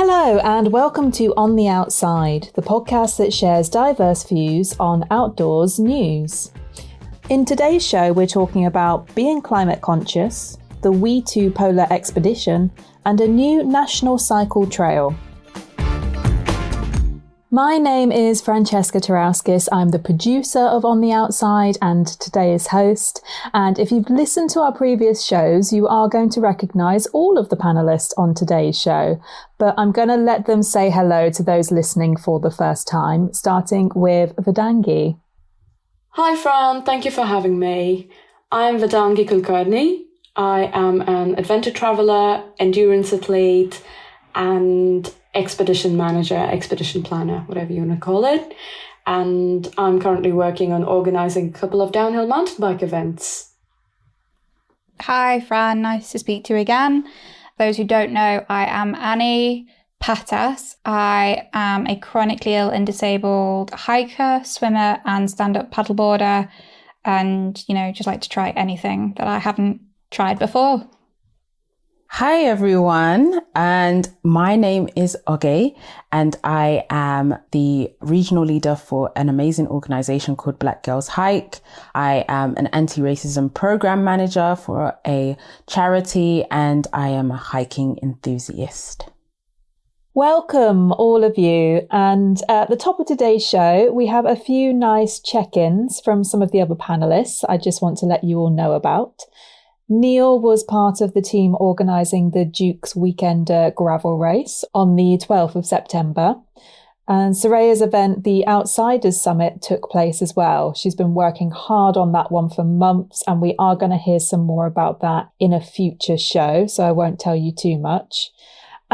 Hello and welcome to On the Outside, the podcast that shares diverse views on outdoors news. In today's show, we're talking about being climate conscious, the We2 Polar Expedition, and a new national cycle trail. My name is Francesca Turauskis. I'm the producer of On the Outside and today's host. And if you've listened to our previous shows, you are going to recognise all of the panellists on today's show. But I'm going to let them say hello to those listening for the first time, starting with Vedangi. Hi Fran, thank you for having me. I'm Vedangi Kulkarni. I am an adventure traveller, endurance athlete, and expedition manager, expedition planner, whatever you want to call it. And I'm currently working on organising a couple of downhill mountain bike events. Hi Fran, nice to speak to you again. Those who don't know, I am Annie Patas. I am a chronically ill and disabled hiker, swimmer and stand-up paddleboarder, and, just like to try anything that I haven't tried before. Hi everyone, and my name is Oge, and I am the regional leader for an amazing organisation called Black Girls Hike. I am an anti-racism program manager for a charity, and I am a hiking enthusiast. Welcome, all of you. And at the top of today's show, we have a few nice check-ins from some of the other panellists I just want to let you all know about. Neil was part of the team organising the Duke's Weekender gravel race on the 12th of September. And Soraya's event, the Outsiders Summit, took place as well. She's been working hard on that one for months, and we are going to hear some more about that in a future show, so I won't tell you too much.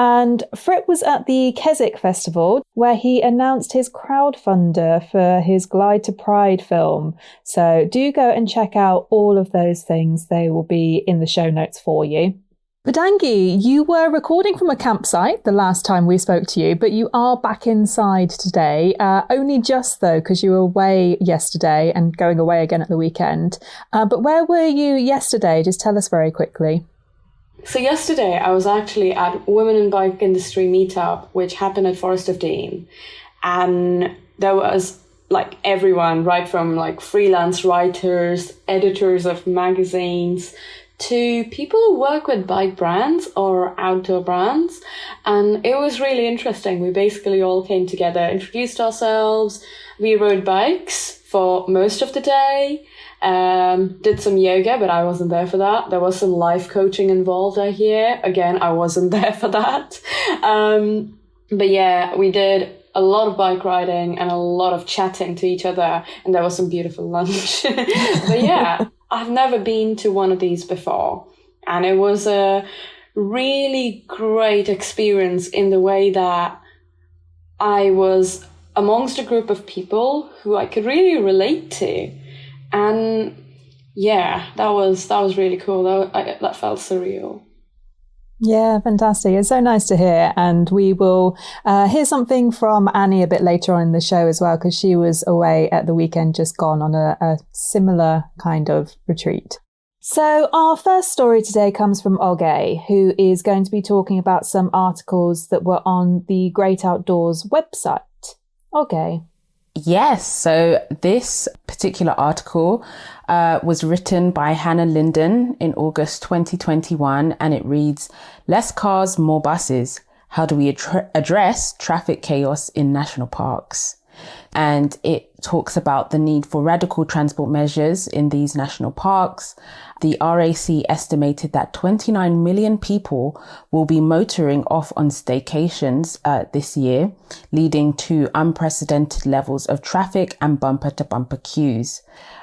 And Fripp was at the Keswick Festival, where he announced his crowdfunder for his Glide to Pride film. So do go and check out all of those things. They will be in the show notes for you. Vedangi, you were recording from a campsite the last time we spoke to you, but you are back inside today. Only just though, because you were away yesterday and going away again at the weekend. But where were you yesterday? Just tell us very quickly. So yesterday I was actually at Women in Bike Industry Meetup, which happened at Forest of Dean. And there was everyone, right from freelance writers, editors of magazines, to people who work with bike brands or outdoor brands. And it was really interesting. We basically all came together, introduced ourselves. We rode bikes for most of the day. Did some yoga, but I wasn't there for that. There was some life coaching involved, I hear. Again, I wasn't there for that. But yeah, we did a lot of bike riding and a lot of chatting to each other, and there was some beautiful lunch. But yeah, I've never been to one of these before, and it was a really great experience in the way that I was amongst a group of people who I could really relate to. And yeah, that was really cool. That felt surreal. Yeah, fantastic. It's so nice to hear. And we will hear something from Annie a bit later on in the show as well, because she was away at the weekend just gone on a similar kind of retreat. So our first story today comes from Oge, who is going to be talking about some articles that were on the Great Outdoors website. Oge. Yes, so this particular article was written by Hannah Linden in August 2021, and it reads, "Less cars, more buses. How do we address traffic chaos in national parks?" And it talks about the need for radical transport measures in these national parks. The RAC estimated that 29 million people will be motoring off on staycations this year, leading to unprecedented levels of traffic and bumper-to-bumper queues.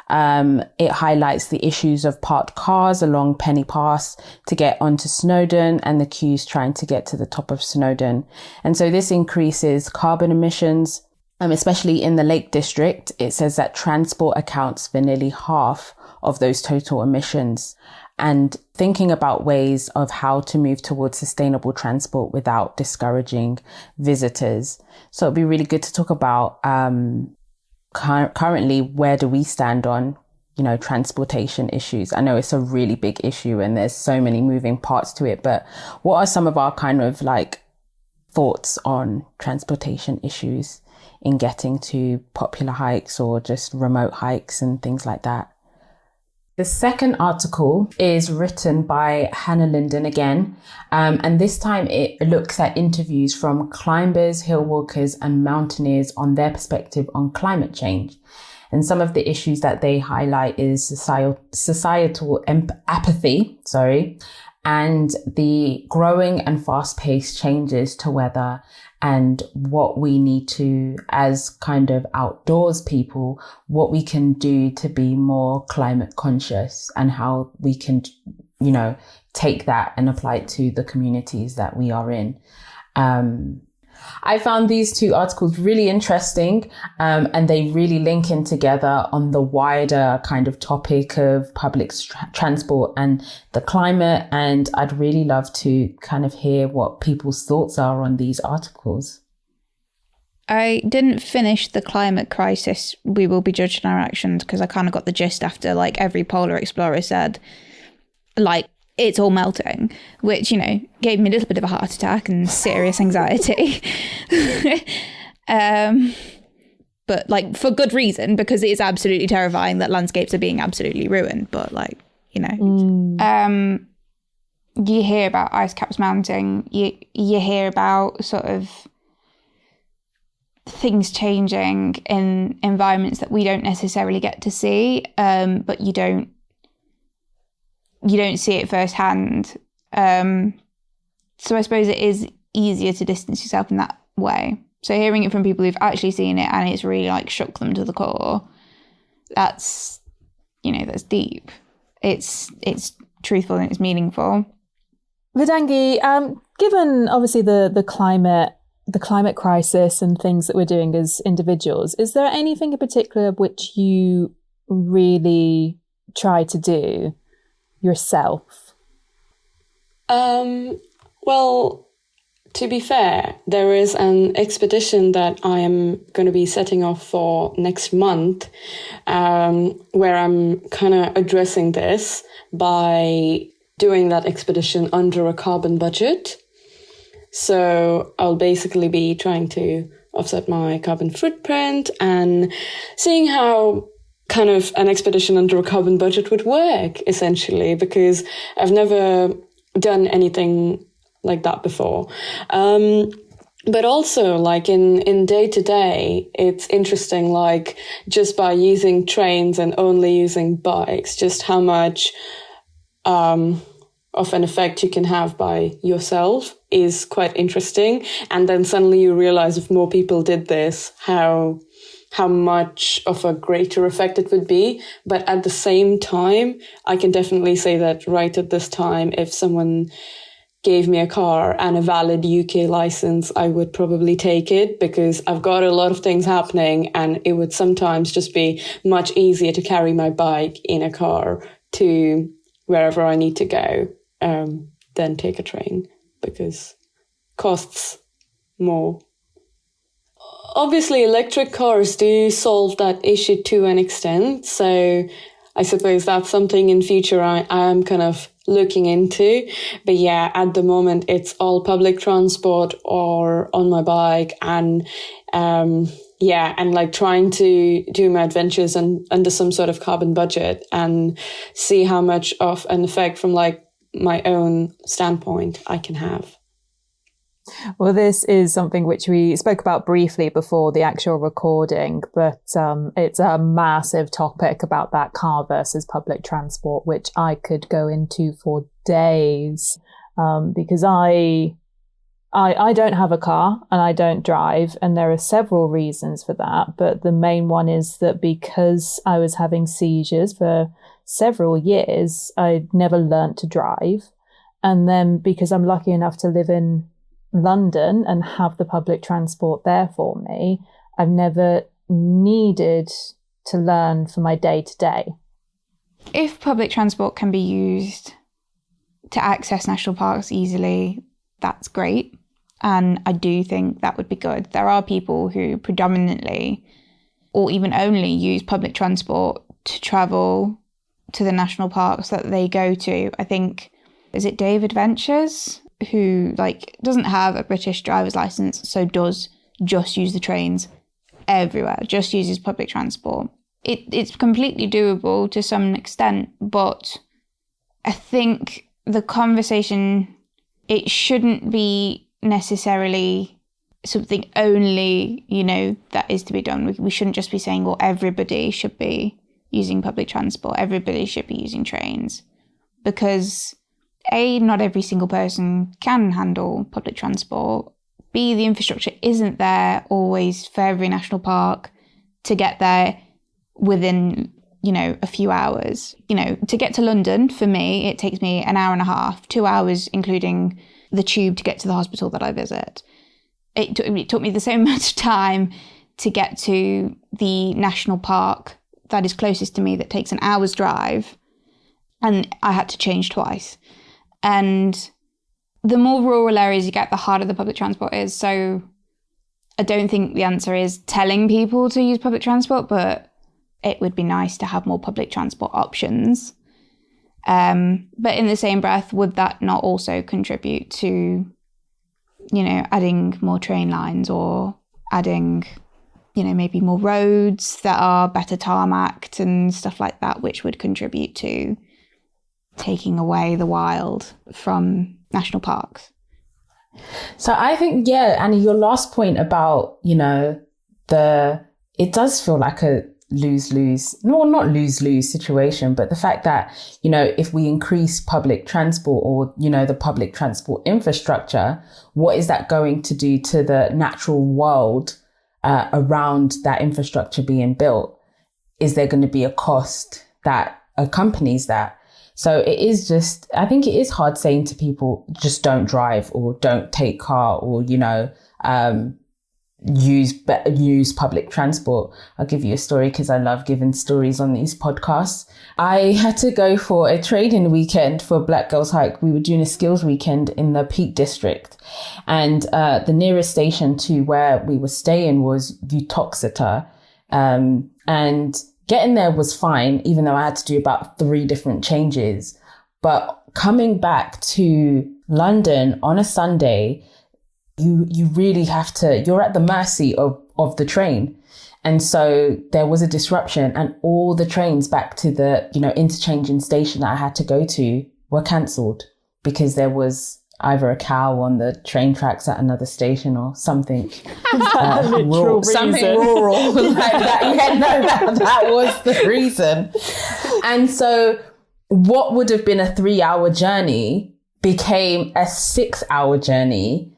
It highlights the issues of parked cars along Penny Pass to get onto Snowdon and the queues trying to get to the top of Snowdon. And so this increases carbon emissions, especially in the Lake District. It says that transport accounts for nearly half of those total emissions, and thinking about ways of how to move towards sustainable transport without discouraging visitors. So it'd be really good to talk about currently, where do we stand on, transportation issues? I know it's a really big issue and there's so many moving parts to it, but what are some of our kind of thoughts on transportation issues in getting to popular hikes or just remote hikes and things like that. The second article is written by Hannah Linden again, and this time it looks at interviews from climbers, hill walkers and mountaineers on their perspective on climate change. And some of the issues that they highlight is societal apathy, and the growing and fast-paced changes to weather and what we need to, as kind of outdoors people, what we can do to be more climate conscious and how we can, take that and apply it to the communities that we are in. I found these two articles really interesting, and they really link in together on the wider kind of topic of public transport and the climate. And I'd really love to kind of hear what people's thoughts are on these articles. I didn't finish the climate crisis. We will be judging our actions, because I kind of got the gist after every polar explorer said, it's all melting, which, gave me a little bit of a heart attack and serious anxiety. But for good reason, because it is absolutely terrifying that landscapes are being absolutely ruined. But you hear about ice caps mounting, you hear about sort of things changing in environments that we don't necessarily get to see, but you don't see it firsthand. So I suppose it is easier to distance yourself in that way. So hearing it from people who've actually seen it and it's really shook them to the core, that's deep. It's truthful and it's meaningful. Vedangi, given obviously the climate crisis and things that we're doing as individuals, is there anything in particular which you really try to do yourself? Well, to be fair, there is an expedition that I am going to be setting off for next month, where I'm kind of addressing this by doing that expedition under a carbon budget. So I'll basically be trying to offset my carbon footprint and seeing how kind of an expedition under a carbon budget would work, essentially, because I've never done anything like that before. But also, in day to day, it's interesting, just by using trains and only using bikes, just how much of an effect you can have by yourself is quite interesting. And then suddenly you realize if more people did this, how much of a greater effect it would be. But at the same time, I can definitely say that right at this time, if someone gave me a car and a valid UK license, I would probably take it, because I've got a lot of things happening and it would sometimes just be much easier to carry my bike in a car to wherever I need to go than take a train, because costs more. Obviously, electric cars do solve that issue to an extent. So I suppose that's something in future I am kind of looking into. But yeah, at the moment, it's all public transport or on my bike. And trying to do my adventures under some sort of carbon budget and see how much of an effect from my own standpoint I can have. Well, this is something which we spoke about briefly before the actual recording, but it's a massive topic about that car versus public transport, which I could go into for days, because I don't have a car and I don't drive, and there are several reasons for that. But the main one is that because I was having seizures for several years, I never learnt to drive. And then because I'm lucky enough to live in London and have the public transport there for me, I've never needed to learn for my day to day. If public transport can be used to access national parks easily, that's great. And I do think that would be good. There are people who predominantly or even only use public transport to travel to the national parks that they go to. I think, is it Dave Adventures? who like doesn't have a British driver's license, so does just use the trains everywhere, just uses public transport. It's completely doable to some extent, but I think the conversation, it shouldn't be necessarily something only, that is to be done. We shouldn't just be saying, well, everybody should be using public transport, everybody should be using trains, because A, not every single person can handle public transport. B, the infrastructure isn't there always for every national park to get there within, a few hours. To get to London, for me, it takes me an hour and a half, 2 hours, including the tube to get to the hospital that I visit. It took me the same amount of time to get to the national park that is closest to me that takes an hour's drive, and I had to change twice. And the more rural areas you get, the harder the public transport is. So I don't think the answer is telling people to use public transport, but it would be nice to have more public transport options. But in the same breath, would that not also contribute to, adding more train lines or adding, maybe more roads that are better tarmacked and stuff like that, which would contribute to taking away the wild from national parks? So I think, Annie, your last point about, it does feel like a lose-lose, no, not lose-lose situation, but the fact that, if we increase public transport or, the public transport infrastructure, what is that going to do to the natural world around that infrastructure being built? Is there going to be a cost that accompanies that? So it is just, I think it is hard saying to people, just don't drive or don't take car or, use public transport. I'll give you a story because I love giving stories on these podcasts. I had to go for a training weekend for Black Girls Hike. We were doing a skills weekend in the Peak District, and the nearest station to where we were staying was Uttoxeter, and getting there was fine, even though I had to do about 3 different changes. But coming back to London on a Sunday, you really have to, you're at the mercy of the train. And so there was a disruption, and all the trains back to the, interchanging station that I had to go to were cancelled because there was either a cow on the train tracks at another station or something. Something rural like that. That was the reason. And so what would have been a 3-hour journey became a 6-hour journey.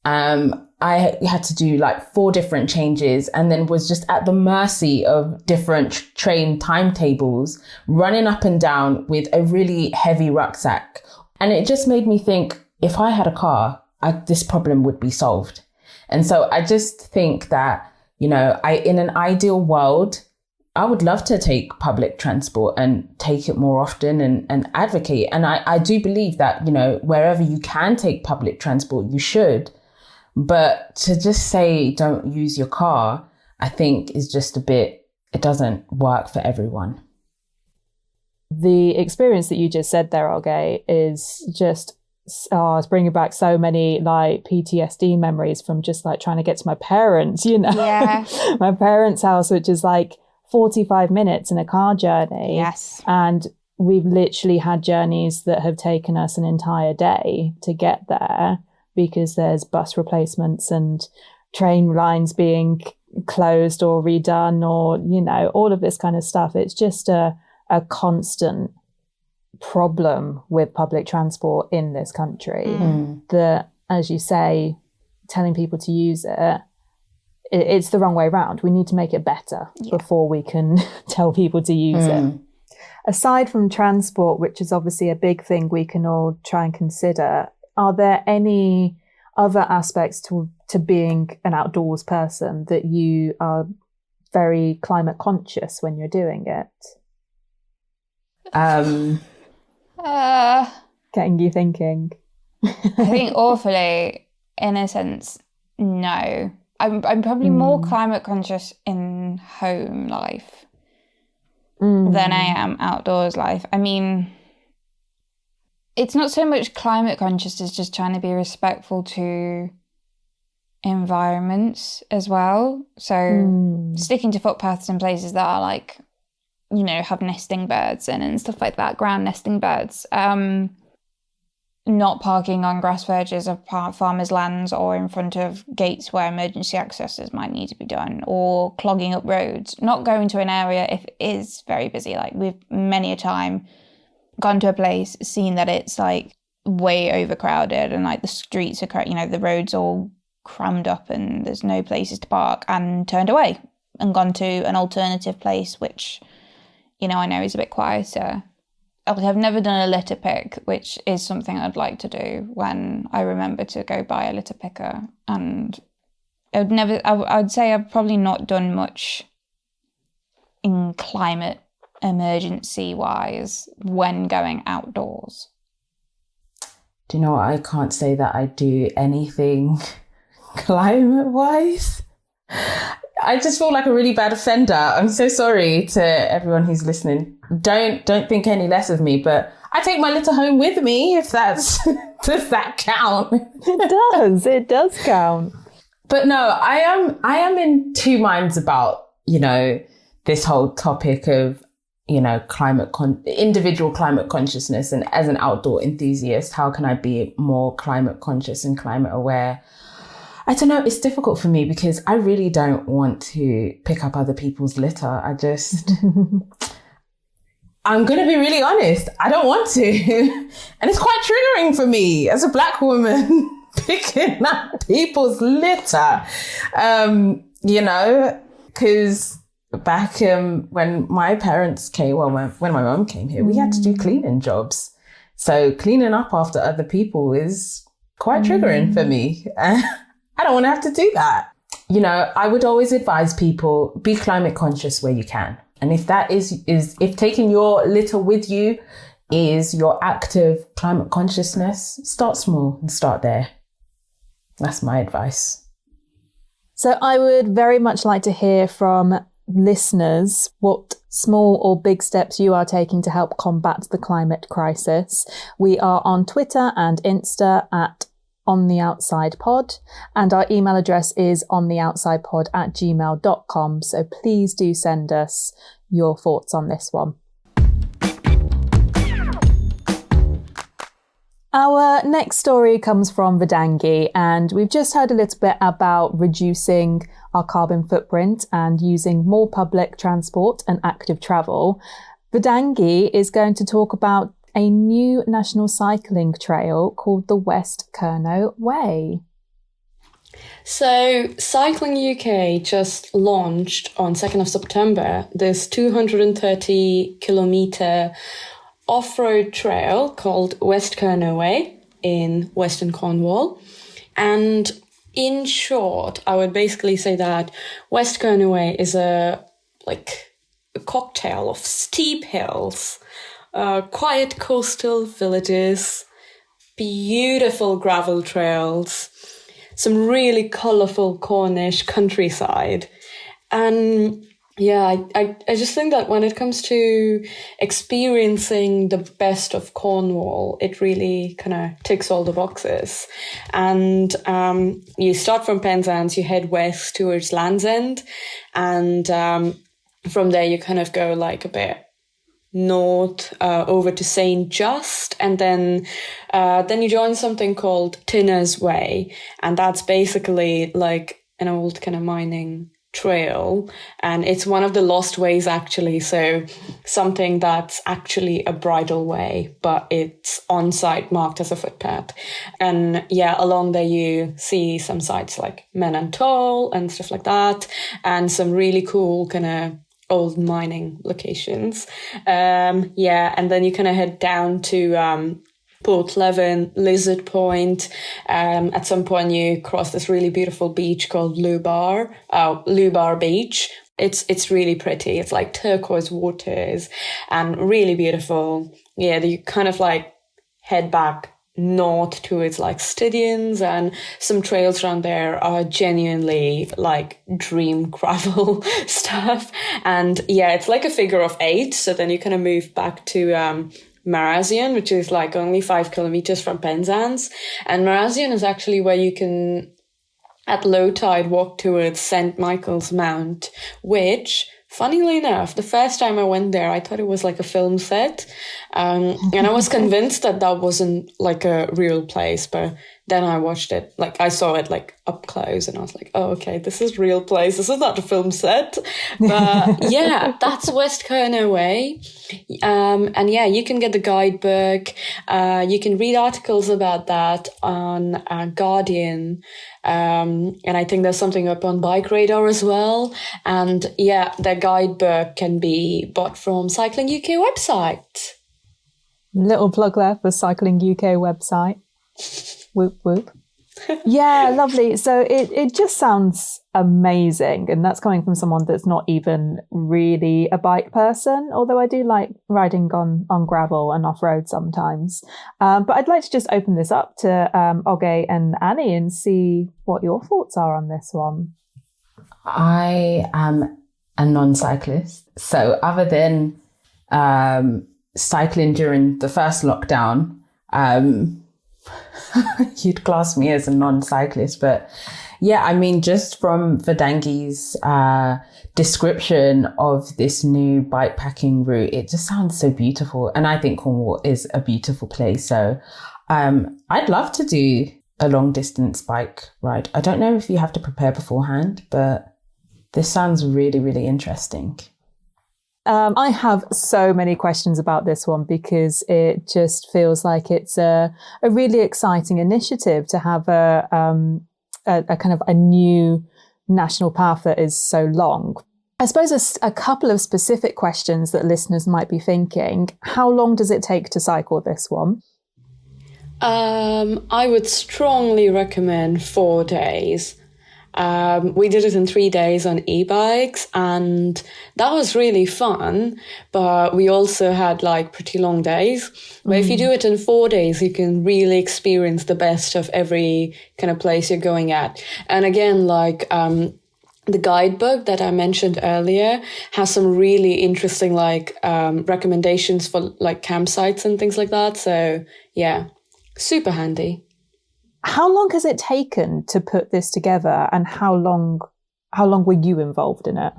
I had to do like 4 different changes, and then was just at the mercy of different train timetables, running up and down with a really heavy rucksack. And it just made me think, if I had a car, this problem would be solved. And so I just think that, in an ideal world, I would love to take public transport and take it more often and advocate. And I do believe that, wherever you can take public transport, you should. But to just say don't use your car, I think is just it doesn't work for everyone. The experience that you just said there, Oge, is just, it's bringing back so many like PTSD memories from just like trying to get to my parents, Yeah. My parents' house, which is like 45 minutes in a car journey. Yes. And we've literally had journeys that have taken us an entire day to get there, because there's bus replacements and train lines being closed or redone, or, all of this kind of stuff. It's just a constant problem with public transport in this country. That, as you say, telling people to use it's the wrong way around. We need to make it better before we can tell people to use it. Aside from transport, which is obviously a big thing we can all try and consider, are there any other aspects to being an outdoors person that you are very climate conscious when you're doing it? Getting you thinking. I think awfully, in a sense, no. I'm probably more climate conscious in home life than I am outdoors life. I mean, it's not so much climate conscious as just trying to be respectful to environments as well. So sticking to footpaths in places that are like, you know, have nesting birds in and stuff like that, ground nesting birds. Not parking on grass verges of farmers' lands or in front of gates where emergency accesses might need to be done, or clogging up roads. Not going to an area if it is very busy. Like, we've many a time gone to a place, seen that it's like way overcrowded and like the streets are, you know, the roads all crammed up and there's no places to park, and turned away and gone to an alternative place, which, you know, I know is a bit quieter. I've never done a litter pick, which is something I'd like to do when I remember to go buy a litter picker. And I'd say I've probably not done much in climate emergency wise when going outdoors. Do you know what? I can't say that I do anything climate wise. I just feel like a really bad offender. I'm so sorry to everyone who's listening. Don't think any less of me, but I take my litter home with me, if that's does that count? It does count. But no, I am in two minds about, you know, this whole topic of, you know, individual climate consciousness, and as an outdoor enthusiast, how can I be more climate conscious and climate aware? I don't know, it's difficult for me because I really don't want to pick up other people's litter. I'm going to be really honest, I don't want to. And it's quite triggering for me as a Black woman, picking up people's litter. You know, because back when my parents came, when my mum came here, we had to do cleaning jobs. So cleaning up after other people is quite triggering for me. I don't want to have to do that. You know, I would always advise people, be climate conscious where you can. And if that is if taking your litter with you is your act of climate consciousness, start small and start there. That's my advice. So I would very much like to hear from listeners what small or big steps you are taking to help combat the climate crisis. We are on Twitter and Insta at On The Outside Pod, and our email address is ontheoutsidepod@gmail.com. So please do send us your thoughts on this one. Our next story comes from Vedangi, and we've just heard a little bit about reducing our carbon footprint and using more public transport and active travel. Vedangi is going to talk about a new national cycling trail called the West Kernow Way. So Cycling UK just launched on 2nd of September this 230 kilometre off-road trail called West Kernow Way in Western Cornwall. And in short, I would basically say that West Kernow Way is a cocktail of steep hills, quiet coastal villages, beautiful gravel trails, some really colourful Cornish countryside. And yeah, I just think that when it comes to experiencing the best of Cornwall, it really kind of ticks all the boxes. And you start from Penzance, you head west towards Land's End, and from there you kind of go like a bit north over to St. Just, and then you join something called Tinner's Way, and that's basically like an old kind of mining trail, and it's one of the lost ways actually, so something that's actually a bridle way, but it's on site marked as a footpath. And yeah, along there you see some sites like Men and Toll and stuff like that, and some really cool kind of old mining locations. And then you kind of head down to Port Leven, Lizard Point. At some point you cross this really beautiful beach called Lubar Beach. It's really pretty. It's like turquoise waters and really beautiful. Yeah, you kind of like head back north towards like Stydians, and some trails around there are genuinely like dream gravel stuff. And yeah, it's like a figure of 8. So then you kind of move back to Marazion, which is like only 5 kilometers from Penzance. And Marazion is actually where you can, at low tide, walk towards St. Michael's Mount, which, funnily enough, the first time I went there, I thought it was like a film set. And I was convinced that wasn't like a real place, but then I watched it, like I saw it like up close and I was like, oh, okay, this is real place. This is not a film set. But yeah, that's West Kernow Way. And yeah, you can get the guidebook. You can read articles about that on Guardian. And I think there's something up on Bike Radar as well. And yeah, the guidebook can be bought from Cycling UK website. Little plug there for Cycling UK website. Whoop, whoop. Yeah, lovely. So it just sounds amazing. And that's coming from someone that's not even really a bike person, although I do like riding on gravel and off-road sometimes. But I'd like to just open this up to Oge and Annie and see what your thoughts are on this one. I am a non-cyclist. So other than cycling during the first lockdown, you'd class me as a non-cyclist, but yeah, I mean, just from Vedangi's description of this new bikepacking route, it just sounds so beautiful. And I think Cornwall is a beautiful place. So I'd love to do a long distance bike ride. I don't know if you have to prepare beforehand, but this sounds really, really interesting. I have so many questions about this one because it just feels like it's a really exciting initiative to have a kind of a new national path that is so long. I suppose a couple of specific questions that listeners might be thinking. How long does it take to cycle this one? I would strongly recommend 4 days. We did it in 3 days on e-bikes and that was really fun, but we also had like pretty long days. But if you do it in 4 days, you can really experience the best of every kind of place you're going at. And again, like, the guidebook that I mentioned earlier has some really interesting, like, recommendations for like campsites and things like that. So yeah, super handy. How long has it taken to put this together and how long were you involved in it?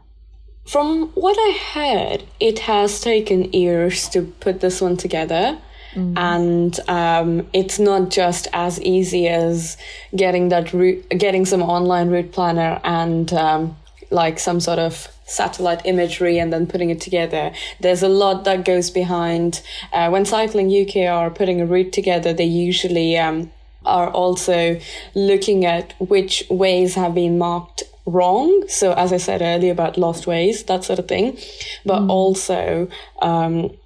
From what I heard, it has taken years to put this one together. And it's not just as easy as getting some online route planner and like some sort of satellite imagery and then putting it together. There's a lot that goes behind. When Cycling UK are putting a route together, they usually are also looking at which ways have been marked wrong. So as I said earlier about lost ways, that sort of thing. But also,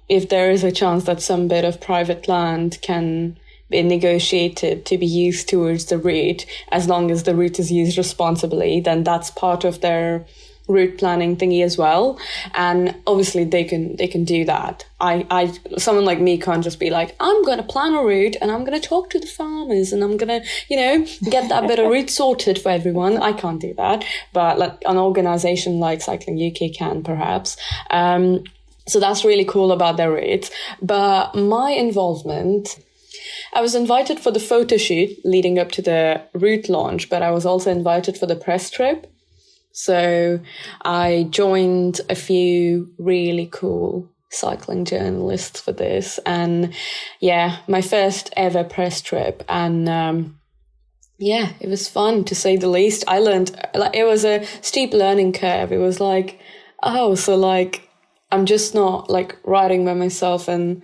if there is a chance that some bit of private land can be negotiated to be used towards the route, as long as the route is used responsibly, then that's part of their route planning thingy as well. And obviously they can do that. I someone like me can't just be like, I'm going to plan a route and I'm going to talk to the farmers and I'm going to, get that bit of route sorted for everyone. I can't do that. But like an organization like Cycling UK can perhaps. So that's really cool about their routes. But my involvement, I was invited for the photo shoot leading up to the route launch, but I was also invited for the press trip. So I joined a few really cool cycling journalists for this. And yeah, my first ever press trip. And yeah, it was fun to say the least. I learned, like, it was a steep learning curve. It was like, oh, so like, I'm just not like riding by myself and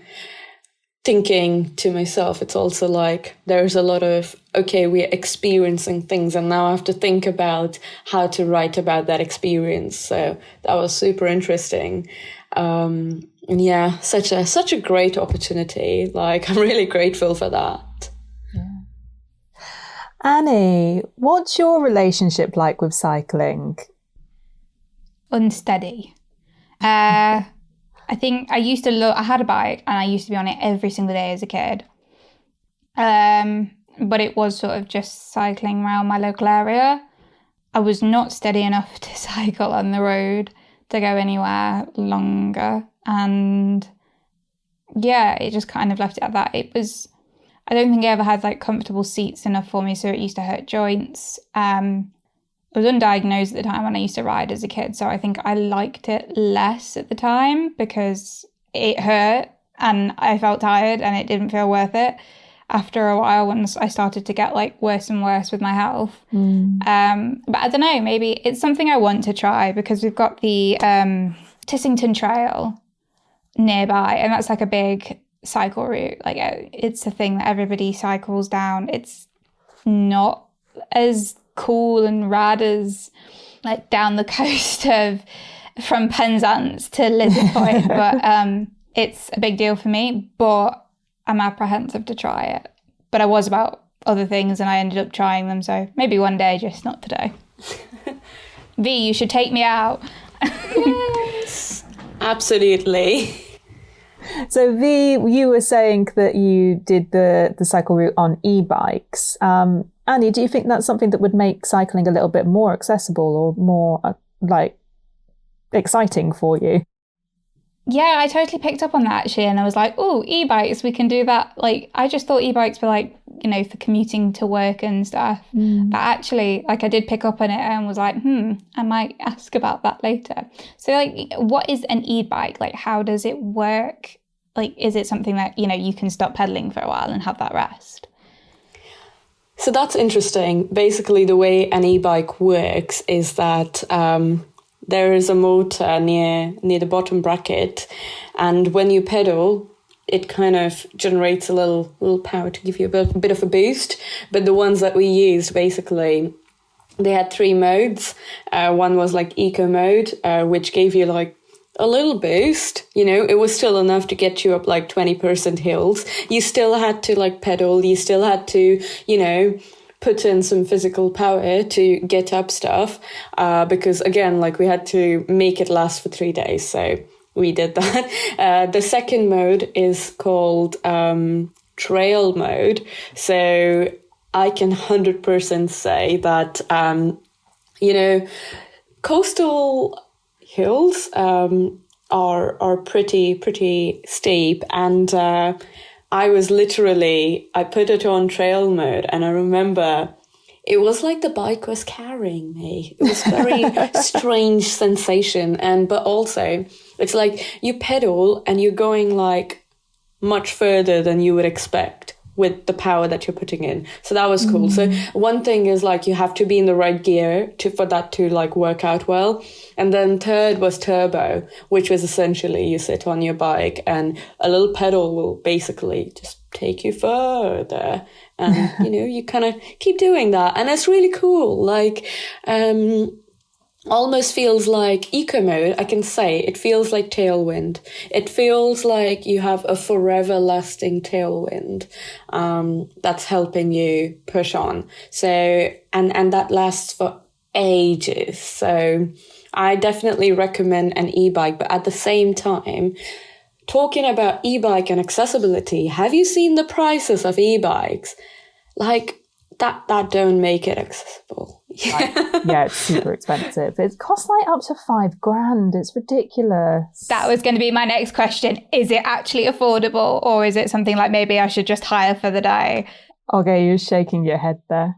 thinking to myself. It's also like there's a lot of, okay, we're experiencing things and now I have to think about how to write about that experience. So that was super interesting. And yeah, such a great opportunity. Like, I'm really grateful for that. Yeah. Annie, what's your relationship like with cycling? Unsteady. I think I used to I had a bike and I used to be on it every single day as a kid. But it was sort of just cycling around my local area. I was not steady enough to cycle on the road to go anywhere longer. And yeah, it just kind of left it at that. I don't think I ever had like comfortable seats enough for me, so it used to hurt joints. I was undiagnosed at the time when I used to ride as a kid, so I think I liked it less at the time because it hurt and I felt tired and it didn't feel worth it. After a while, once I started to get like worse and worse with my health. But I don't know, maybe it's something I want to try because we've got the Tissington Trail nearby, and that's like a big cycle route. Like it's a thing that everybody cycles down. It's not as cool and rad as like down the coast of from Penzance to Lizard Point, but it's a big deal for me. But I'm apprehensive to try it. But I was about other things and I ended up trying them. So maybe one day, just not today. V, you should take me out. Yes, absolutely. So V, you were saying that you did the cycle route on e-bikes. Annie, do you think that's something that would make cycling a little bit more accessible or more like exciting for you? Yeah, I totally picked up on that actually, and I was like, oh, e-bikes, we can do that. Like, I just thought e-bikes were like, you know, for commuting to work and stuff. But actually, like, I did pick up on it and was like, I might ask about that later. So, like, what is an e-bike? Like, how does it work? Like, is it something that, you know, you can stop pedaling for a while and have that rest? So that's interesting. Basically, the way an e-bike works is that there is a motor near the bottom bracket, and when you pedal, it kind of generates a little power to give you a bit of a boost. But the ones that we used, basically, they had 3 modes. One was like eco mode, which gave you like a little boost. You know, it was still enough to get you up like 20% hills. You still had to like pedal. You still had to, you know, put in some physical power to get up stuff, because again, like we had to make it last for 3 days. So we did that. The second mode is called trail mode. So I can 100% say that, you know, coastal hills are pretty steep, and I put it on trail mode, and I remember it was like the bike was carrying me. It was a very strange sensation. But also it's like you pedal and you're going like much further than you would expect with the power that you're putting in. So that was cool. So one thing is like you have to be in the right gear for that to like work out well. And then third was turbo, which was essentially you sit on your bike and a little pedal will basically just take you further. And, you know, you kind of keep doing that. And it's really cool. Like, almost feels like eco mode. I can say it feels like tailwind. It feels like you have a forever lasting tailwind that's helping you push on. So and that lasts for ages. So I definitely recommend an e-bike, but at the same time, talking about e-bike and accessibility, have you seen the prices of e-bikes? Like that don't make it accessible. Yeah, it's super expensive. It costs like up to $5,000. It's ridiculous. That was going to be my next question. Is it actually affordable, or is it something like maybe I should just hire for the day? Okay, you're shaking your head there.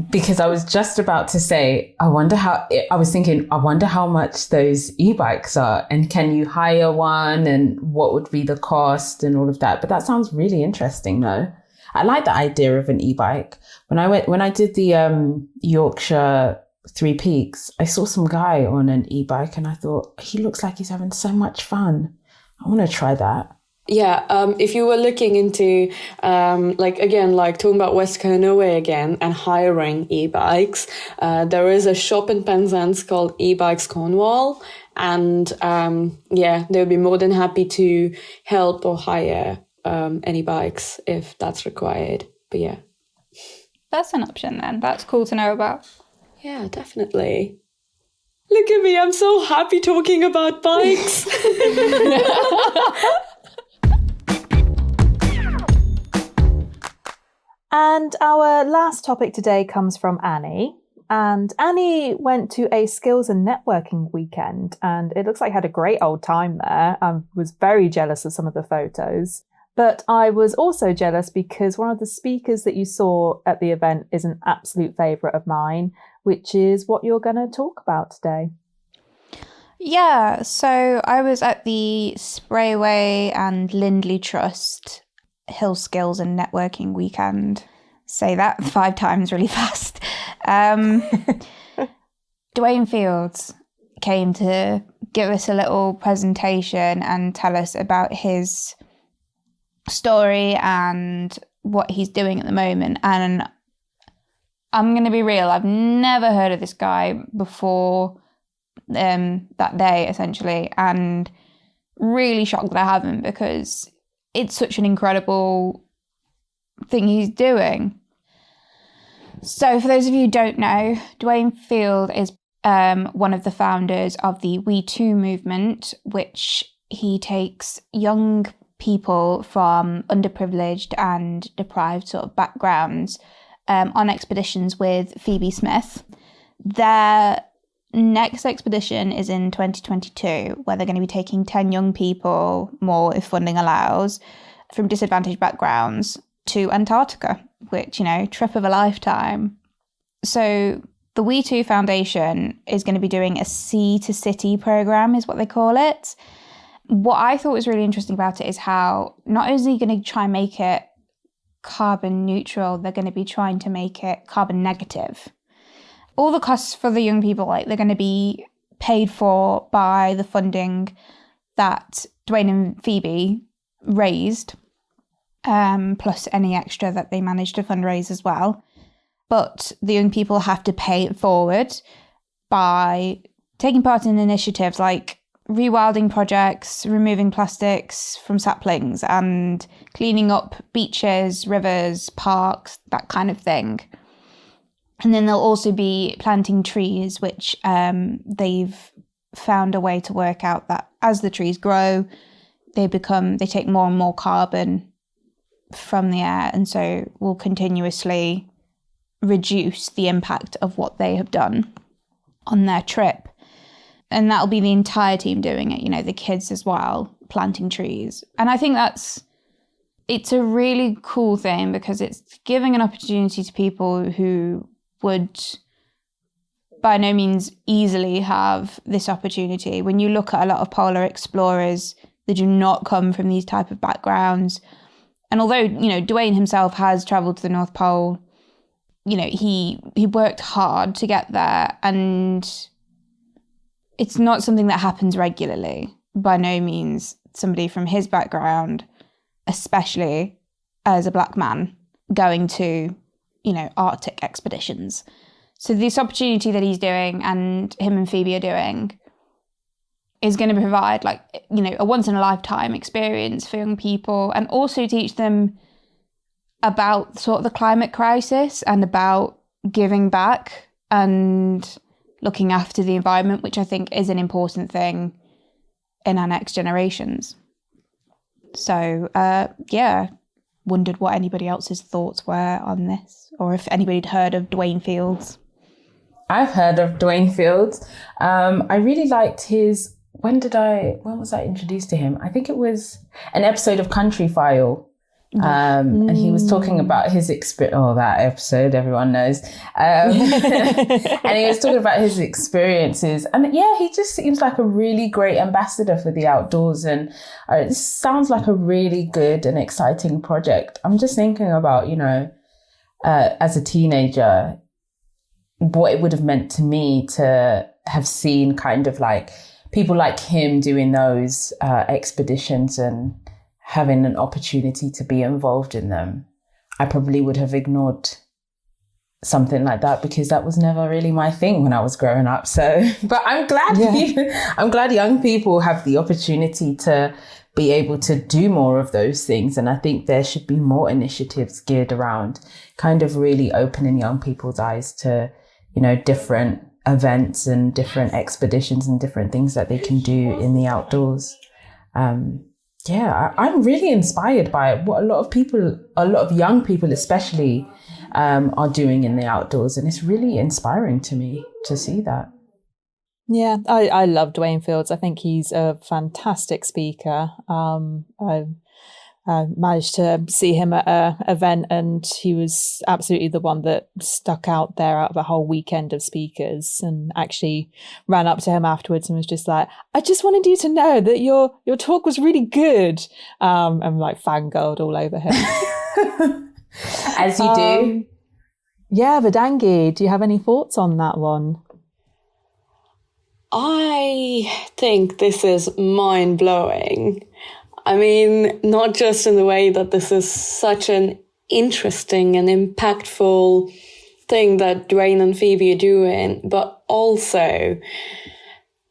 Because I was just about to say, I wonder how much those e-bikes are, and can you hire one, and what would be the cost and all of that. But that sounds really interesting though. I like the idea of an e-bike. When I did the Yorkshire 3 Peaks, I saw some guy on an e-bike and I thought, he looks like he's having so much fun. I want to try that. Yeah, if you were looking into, talking about West Kernow Way again and hiring e-bikes, there is a shop in Penzance called e-bikes Cornwall. And they would be more than happy to help or hire any bikes if that's required. But yeah. That's an option then. That's cool to know about. Yeah, definitely. Look at me, I'm so happy talking about bikes. And our last topic today comes from Annie. And Annie went to a skills and networking weekend, and it looks like had a great old time there. I was very jealous of some of the photos. But I was also jealous because one of the speakers that you saw at the event is an absolute favourite of mine, which is what you're going to talk about today. Yeah, so I was at the Sprayway and Lindley Trust Hill Skills and Networking weekend. Say that 5 times really fast. Dwayne Fields came to give us a little presentation and tell us about his story and what he's doing at the moment. And I'm going to be real, I've never heard of this guy before that day, essentially, and really shocked that I haven't, because it's such an incredible thing he's doing. So for those of you who don't know, Dwayne Field is one of the founders of the We Too movement, which he takes young people from underprivileged and deprived sort of backgrounds on expeditions with Phoebe Smith. Their next expedition is in 2022, where they're going to be taking 10 young people, more if funding allows, from disadvantaged backgrounds to Antarctica, which, trip of a lifetime. So the We Too Foundation is going to be doing a Sea to City program, is what they call it. What I thought was really interesting about it is how not only are they going to try and make it carbon neutral, they're going to be trying to make it carbon negative. All the costs for the young people, they're going to be paid for by the funding that Dwayne and Phoebe raised, plus any extra that they managed to fundraise as well. But the young people have to pay it forward by taking part in initiatives like rewilding projects, removing plastics from saplings, and cleaning up beaches, rivers, parks, that kind of thing. And then they'll also be planting trees, which they've found a way to work out that as the trees grow, they take more and more carbon from the air, and so will continuously reduce the impact of what they have done on their trip. And that'll be the entire team doing it, the kids as well, planting trees. And I think it's a really cool thing, because it's giving an opportunity to people who would by no means easily have this opportunity. When you look at a lot of polar explorers, they do not come from these type of backgrounds. And although, Dwayne himself has travelled to the North Pole, he worked hard to get there, and it's not something that happens regularly. By no means somebody from his background, especially as a black man, going to, Arctic expeditions. So this opportunity that he's doing and him and Phoebe are doing is going to provide a once in a lifetime experience for young people, and also teach them about sort of the climate crisis and about giving back and looking after the environment, which I think is an important thing in our next generations. So, wondered what anybody else's thoughts were on this, or if anybody had heard of Dwayne Fields. I've heard of Dwayne Fields. I really liked his, when was I introduced to him? I think it was an episode of Country File. And he was talking about his experience. Oh, that episode, everyone knows. And he was talking about his experiences. And he just seems like a really great ambassador for the outdoors. And it sounds like a really good and exciting project. I'm just thinking about, as a teenager, what it would have meant to me to have seen kind of like people like him doing those expeditions and having an opportunity to be involved in them. I probably would have ignored something like that, because that was never really my thing when I was growing up. So, but I'm glad I'm glad young people have the opportunity to be able to do more of those things. And I think there should be more initiatives geared around kind of really opening young people's eyes to, different events and different expeditions and different things that they can do in the outdoors. I'm really inspired by what a lot of young people especially are doing in the outdoors. And it's really inspiring to me to see that. Yeah, I love Dwayne Fields. I think he's a fantastic speaker. I managed to see him at an event, and he was absolutely the one that stuck out there out of a whole weekend of speakers, and actually ran up to him afterwards and was just like, I just wanted you to know that your talk was really good. And like fangirled all over him. As you do. Yeah, Vedangi, do you have any thoughts on that one? I think this is mind-blowing. I mean, not just in the way that this is such an interesting and impactful thing that Dwayne and Phoebe are doing, but also,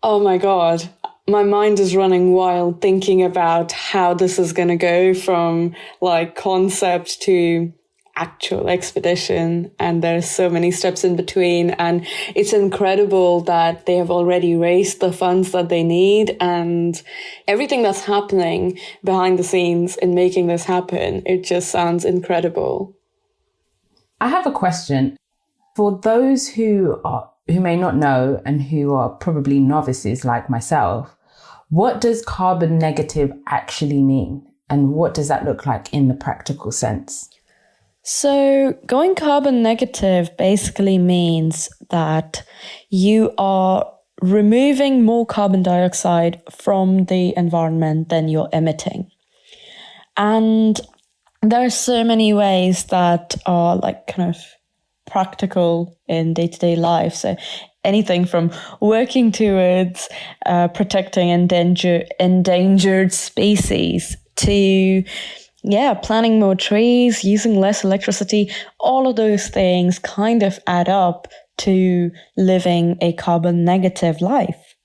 oh my God, my mind is running wild thinking about how this is going to go from like concept to actual expedition, and there's so many steps in between, and it's incredible that they have already raised the funds that they need, and everything that's happening behind the scenes in making this happen, it just sounds incredible. I have a question for those who may not know and who are probably novices like myself. What does carbon negative actually mean, and what does that look like in the practical sense? So going carbon negative basically means that you are removing more carbon dioxide from the environment than you're emitting. And there are so many ways that are like kind of practical in day-to-day life. So anything from working towards protecting endangered species to planting more trees, using less electricity. All of those things kind of add up to living a carbon negative life.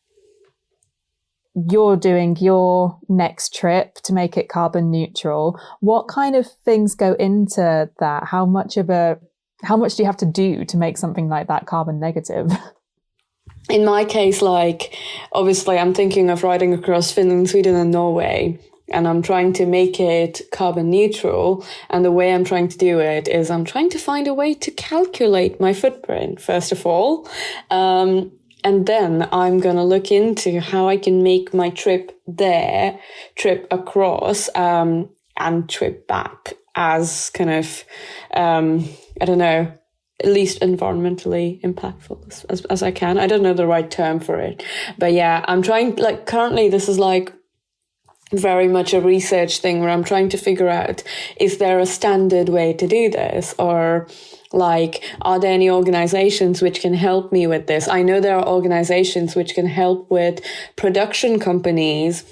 You're doing your next trip to make it carbon neutral. What kind of things go into that? How much do you have to do to make something like that carbon negative? In my case, like, obviously I'm thinking of riding across Finland, Sweden and Norway, and I'm trying to make it carbon neutral. And the way I'm trying to do it is I'm trying to find a way to calculate my footprint, first of all. And then I'm going to look into how I can make my trip across, and trip back as kind of, at least environmentally impactful as I can. I don't know the right term for it. But yeah, I'm trying, like, currently this is like very much a research thing where I'm trying to figure out, is there a standard way to do this? Or like, are there any organizations which can help me with this? I know there are organizations which can help with production companies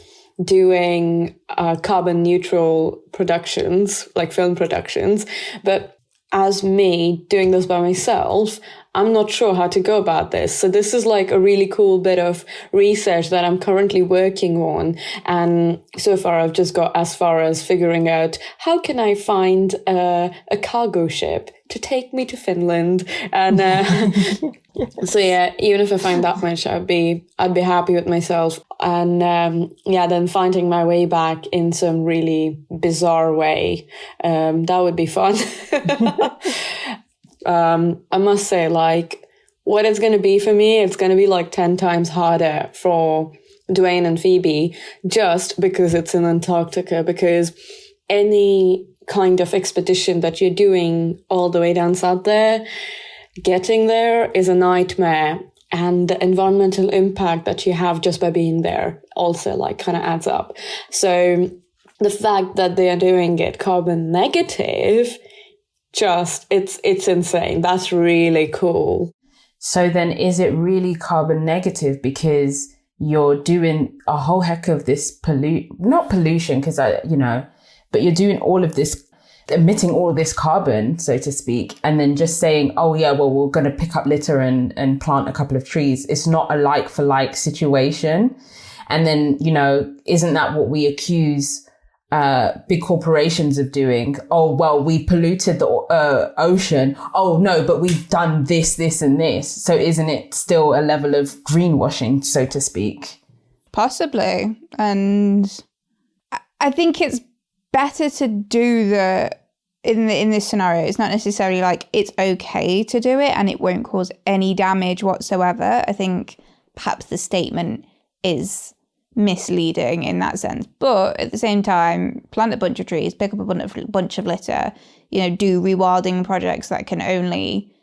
doing carbon neutral productions, like film productions. But as me doing this by myself, I'm not sure how to go about this. So this is like a really cool bit of research that I'm currently working on. And so far I've just got as far as figuring out how can I find a cargo ship to take me to Finland. And so yeah, even if I find that much, I'd be happy with myself. And then finding my way back in some really bizarre way, that would be fun. I must say, like, what it's going to be for me, it's going to be like 10 times harder for Dwayne and Phoebe, just because it's in Antarctica, because any kind of expedition that you're doing all the way down south there, getting there is a nightmare. And the environmental impact that you have just by being there also like kind of adds up. So the fact that they are doing it carbon negative, it's insane. That's really cool. So then is it really carbon negative because you're doing a whole heck of this not pollution, because but you're doing all of this, emitting all of this carbon, so to speak, and then just saying, oh yeah, well, we're going to pick up litter and plant a couple of trees. It's not a like for like situation. And then, isn't that what we accuse big corporations of doing? Oh, well, we polluted the ocean. Oh no, but we've done this and this. So isn't it still a level of greenwashing, so to speak? Possibly. And I think it's better to do the in this scenario, it's not necessarily like it's okay to do it and it won't cause any damage whatsoever. I think perhaps the statement is misleading in that sense. But at the same time, plant a bunch of trees, pick up a bunch of litter, do rewilding projects that can only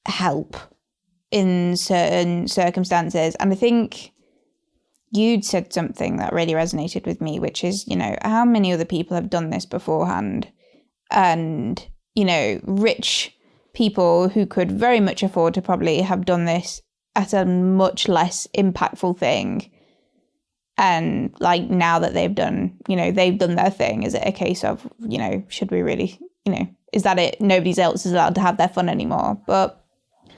help in certain circumstances. And I think you'd said something that really resonated with me, which is, how many other people have done this beforehand? And, rich people who could very much afford to probably have done this at a much less impactful thing. And like now that they've done their thing, is it a case of, should we really, is that it? Nobody else is allowed to have their fun anymore. But,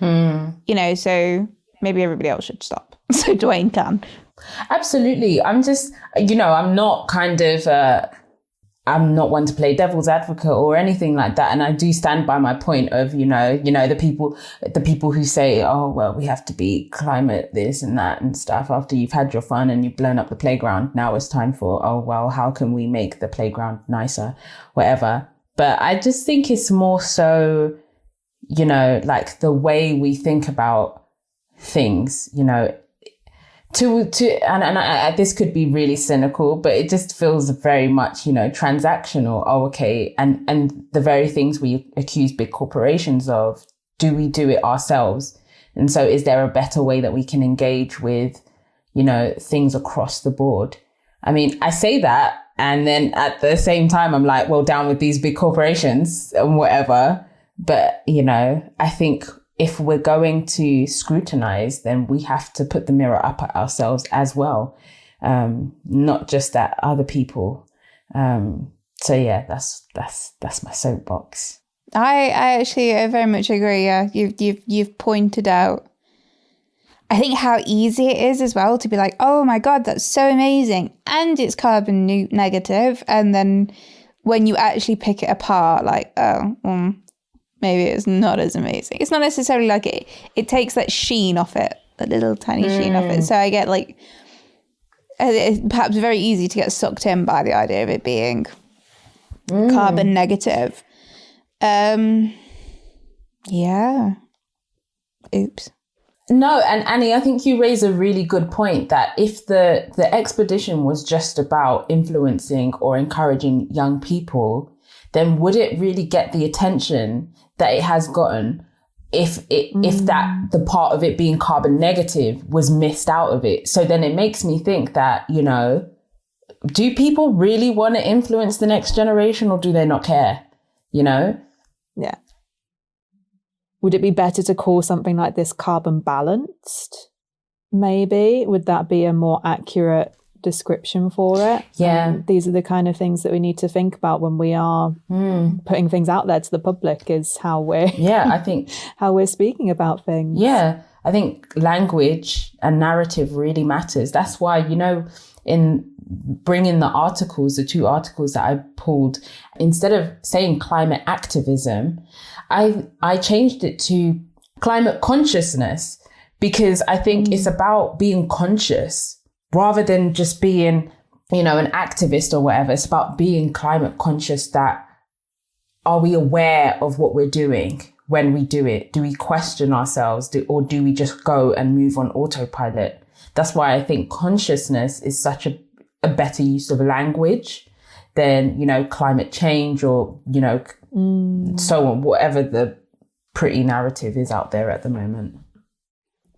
so maybe everybody else should stop. So Dwayne can. Absolutely. I'm just, I'm not I'm not one to play devil's advocate or anything like that. And I do stand by my point of, the people who say, oh, well, we have to be climate this and that and stuff after you've had your fun and you've blown up the playground. Now it's time for, oh, well, how can we make the playground nicer, whatever. But I just think it's more so, like the way we think about things, this could be really cynical, but it just feels very much, transactional. Oh, okay. And the very things we accuse big corporations of, do we do it ourselves? And so is there a better way that we can engage with, things across the board? I mean, I say that, and then at the same time, I'm like, well, down with these big corporations and whatever. But, I think if we're going to scrutinize, then we have to put the mirror up at ourselves as well, not just at other people. So yeah, that's my soapbox. I actually very much agree. Yeah, you've pointed out, I think, how easy it is as well to be like, oh my God, that's so amazing, and it's carbon negative, and then when you actually pick it apart, like, maybe it's not as amazing. It's not necessarily like it takes that sheen off it, that little tiny sheen off it. So I get like, it's perhaps very easy to get sucked in by the idea of it being carbon negative. Yeah. Oops. No, and Annie, I think you raise a really good point that if the expedition was just about influencing or encouraging young people, then would it really get the attention that it has gotten if that the part of it being carbon negative was missed out of it? So then it makes me think that, do people really want to influence the next generation, or do they not care? Yeah. Would it be better to call something like this carbon balanced? Maybe. Would that be a more accurate description for it? Yeah. These are the kind of things that we need to think about when we are putting things out there to the public, is how we're I think how we're speaking about things. Yeah. I think language and narrative really matters. That's why, in bringing the 2 articles that I pulled, instead of saying climate activism, I changed it to climate consciousness, because I think it's about being conscious rather than just being, an activist or whatever. It's about being climate conscious. That, are we aware of what we're doing when we do it? Do we question ourselves, or do we just go and move on autopilot? That's why I think consciousness is such a better use of language than, climate change or, so on, whatever the pretty narrative is out there at the moment.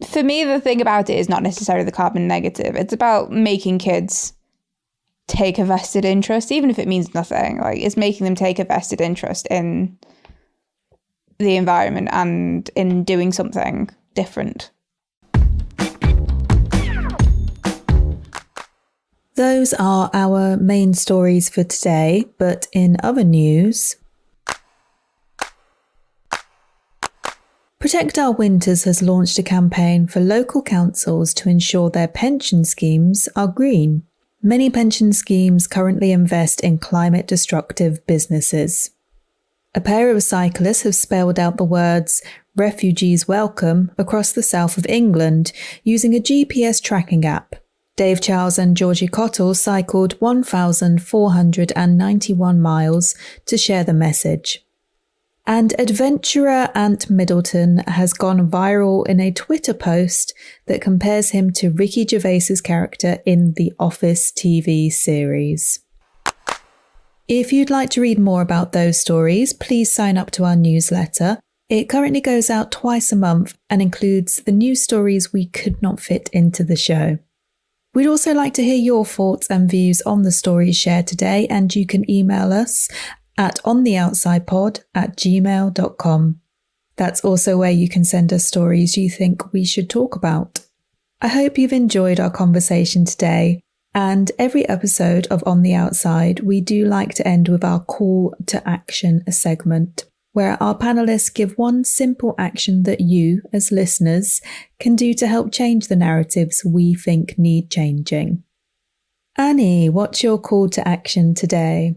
For me, the thing about it is not necessarily the carbon negative. It's about making kids take a vested interest, even if it means nothing. Like, it's making them take a vested interest in the environment and in doing something different. Those are our main stories for today, but in other news, Protect Our Winters has launched a campaign for local councils to ensure their pension schemes are green. Many pension schemes currently invest in climate-destructive businesses. A pair of cyclists have spelled out the words "Refugees Welcome" across the south of England using a GPS tracking app. Dave Charles and Georgie Cottle cycled 1,491 miles to share the message. And adventurer Ant Middleton has gone viral in a Twitter post that compares him to Ricky Gervais's character in The Office TV series. If you'd like to read more about those stories, please sign up to our newsletter. It currently goes out twice a month and includes the news stories we could not fit into the show. We'd also like to hear your thoughts and views on the stories shared today, and you can email us at ontheoutsidepod@gmail.com. That's also where you can send us stories you think we should talk about. I hope you've enjoyed our conversation today, and every episode of On the Outside, we do like to end with our call to action segment, where our panelists give one simple action that you, as listeners, can do to help change the narratives we think need changing. Annie, what's your call to action today?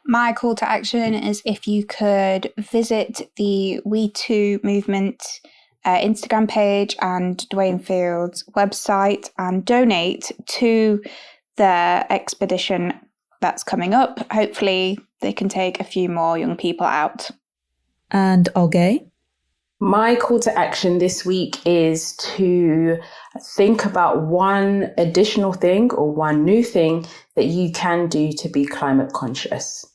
My call to action is if you could visit the We Too movement Instagram page and Dwayne Field's website and donate to their expedition that's coming up. Hopefully they can take a few more young people out. And Oge? My call to action this week is to think about one additional thing or one new thing that you can do to be climate conscious.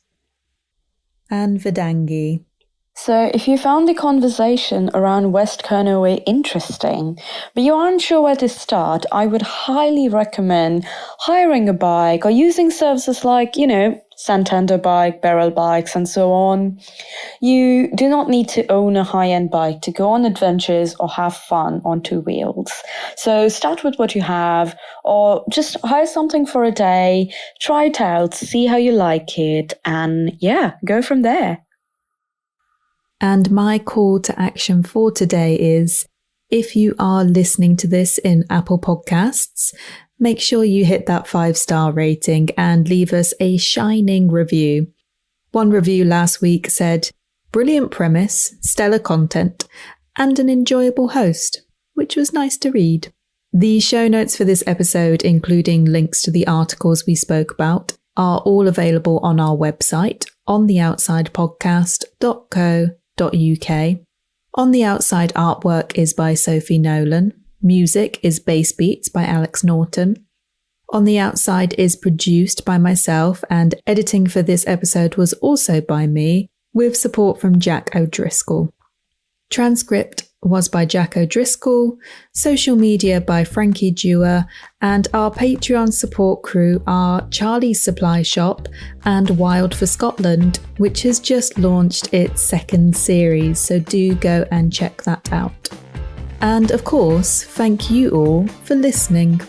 And Vedangi? So if you found the conversation around West Kernow Way interesting, but you aren't sure where to start, I would highly recommend hiring a bike or using services like, Santander bike, Barrel bikes, and so on. You do not need to own a high-end bike to go on adventures or have fun on two wheels. So start with what you have, or just hire something for a day, try it out, see how you like it, and go from there. And my call to action for today is, if you are listening to this in Apple Podcasts, make sure you hit that 5-star rating and leave us a shining review. One review last week said, "Brilliant premise, stellar content, and an enjoyable host," which was nice to read. The show notes for this episode, including links to the articles we spoke about, are all available on our website, ontheoutsidepodcast.co.uk. On the Outside artwork is by Sophie Nolan. Music is Bass Beats by Alex Norton. On the Outside is produced by myself, and editing for this episode was also by me, with support from Jack O'Driscoll. Transcript was by Jack O'Driscoll, social media by Frankie Dewar, and our Patreon support crew are Charlie's Supply Shop and Wild for Scotland, which has just launched its second series, so do go and check that out. And of course, thank you all for listening.